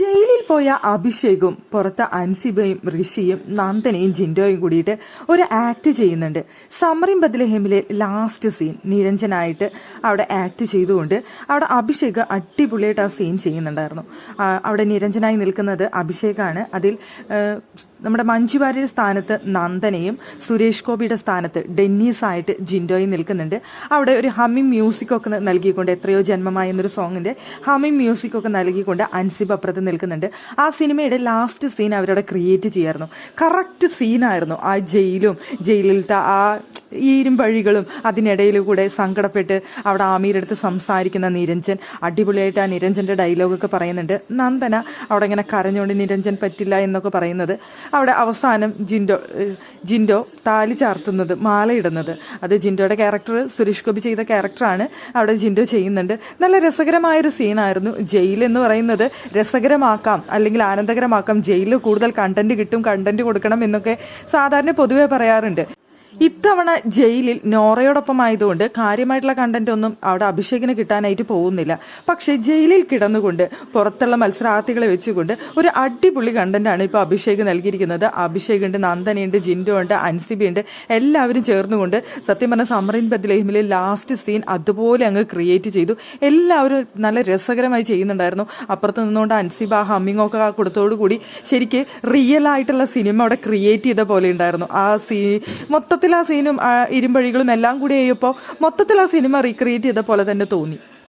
ജയിലിൽ പോയ അഭിഷേകും പുറത്ത് അൻസിബയും ഋഷിയും നന്ദനയും ജിൻഡോയും കൂടിയിട്ട് ഒരു ആക്ട് ചെയ്യുന്നുണ്ട്. സമറിൻ ബദ്ലഹേമിലെ ലാസ്റ്റ് സീൻ നിരഞ്ജനായിട്ട് അവിടെ ആക്ട് ചെയ്തുകൊണ്ട് അവിടെ അഭിഷേക് അടിപൊളിയായിട്ട് ആ സീൻ ചെയ്യുന്നുണ്ടായിരുന്നു. അവിടെ നിരഞ്ജനായി നിൽക്കുന്നത് അഭിഷേകാണ്. അതിൽ നമ്മുടെ മഞ്ജു വാര്യരുടെ സ്ഥാനത്ത് നന്ദനയും സുരേഷ് ഗോപിയുടെ സ്ഥാനത്ത് ഡെന്നീസായിട്ട് ജിൻഡോയും നിൽക്കുന്നുണ്ട്. അവിടെ ഒരു ഹമ്മിങ് മ്യൂസിക് ഒക്കെ നൽകിക്കൊണ്ട് എത്രയോ ജന്മമായ എന്നൊരു സോങ്ങിന്റെ ഹമ്മിങ് മ്യൂസിക് ഒക്കെ നൽകിക്കൊണ്ട് അൻസിബ് അപ്പുറത്ത് നിൽക്കുന്നുണ്ട്. ആ സിനിമയുടെ ലാസ്റ്റ് സീൻ അവരവിടെ ക്രിയേറ്റ് ചെയ്യായിരുന്നു. കറക്റ്റ് സീനായിരുന്നു. ആ ജയിലിലത്തെ ആ ഇരുമ്പഴികളും അതിനിടയിൽ കൂടെ സങ്കടപ്പെട്ട് അവിടെ ആമീരെടുത്ത് സംസാരിക്കുന്ന നിരഞ്ജൻ അടിപൊളിയായിട്ട് ആ നിരഞ്ജന്റെ ഡയലോഗൊക്കെ പറയുന്നുണ്ട്. നന്ദന അവിടെ ഇങ്ങനെ കരഞ്ഞുകൊണ്ട് നിരഞ്ജൻ പറ്റില്ല എന്നൊക്കെ പറയുന്നത്. അവിടെ അവസാനം ജിൻഡോ താലി ചാർത്തുന്നത്, മാലയിടുന്നത്, അത് ജിൻഡോയുടെ ക്യാരക്ടർ സുരേഷ് ഗോപി ചെയ്ത ക്യാരക്ടറാണ്. അവിടെ ജിൻഡോ ചെയ്യുന്നുണ്ട്. നല്ല രസകരമായൊരു സീനായിരുന്നു. ജയിൽ എന്ന് പറയുന്നത് രസകരമാക്കാം അല്ലെങ്കിൽ ആനന്ദകരമാക്കാം. ജയിലിൽ കൂടുതൽ കണ്ടന്റ് കിട്ടും, കണ്ടന്റ് കൊടുക്കണം എന്നൊക്കെ സാധാരണ പൊതുവെ പറയാറുണ്ട്. ഇത്തവണ ജയിലിൽ നോറയോടൊപ്പം ആയതുകൊണ്ട് കാര്യമായിട്ടുള്ള കണ്ടന്റ് ഒന്നും അവിടെ അഭിഷേകിന് കിട്ടാനായിട്ട് പോകുന്നില്ല. പക്ഷെ ജയിലിൽ കിടന്നുകൊണ്ട് പുറത്തുള്ള മത്സരാർത്ഥികളെ വെച്ചുകൊണ്ട് ഒരു അടിപൊളി കണ്ടന്റാണ് ഇപ്പൊ അഭിഷേക് നൽകിയിരിക്കുന്നത്. അഭിഷേക് ഉണ്ട്, നന്ദനയുണ്ട്, ജിൻഡോ ഉണ്ട്, അൻസിബയുണ്ട്, എല്ലാവരും ചേർന്നുകൊണ്ട് സത്യം പറഞ്ഞ സമറിൻ ബദ്ലഹേമിലെ ലാസ്റ്റ് സീൻ അതുപോലെ അങ്ങ് ക്രിയേറ്റ് ചെയ്തു. എല്ലാവരും നല്ല രസകരമായി ചെയ്യുന്നുണ്ടായിരുന്നു. അപ്പുറത്ത് നിന്നുകൊണ്ട് അൻസിബ ഹമ്മിങ് ഒക്കെ കൊടുത്തോടുകൂടി ശരിക്ക് റിയൽ ആയിട്ടുള്ള സിനിമ അവിടെ ക്രിയേറ്റ് ചെയ്ത പോലെ ഉണ്ടായിരുന്നു. ആ മൊത്തത്തിൽ ആ സീനും ഇരുമ്പഴികളും എല്ലാം കൂടി ആയപ്പോൾ മൊത്തത്തിൽ ആ സിനിമ റീക്രിയേറ്റ് ചെയ്ത പോലെ തന്നെ തോന്നി.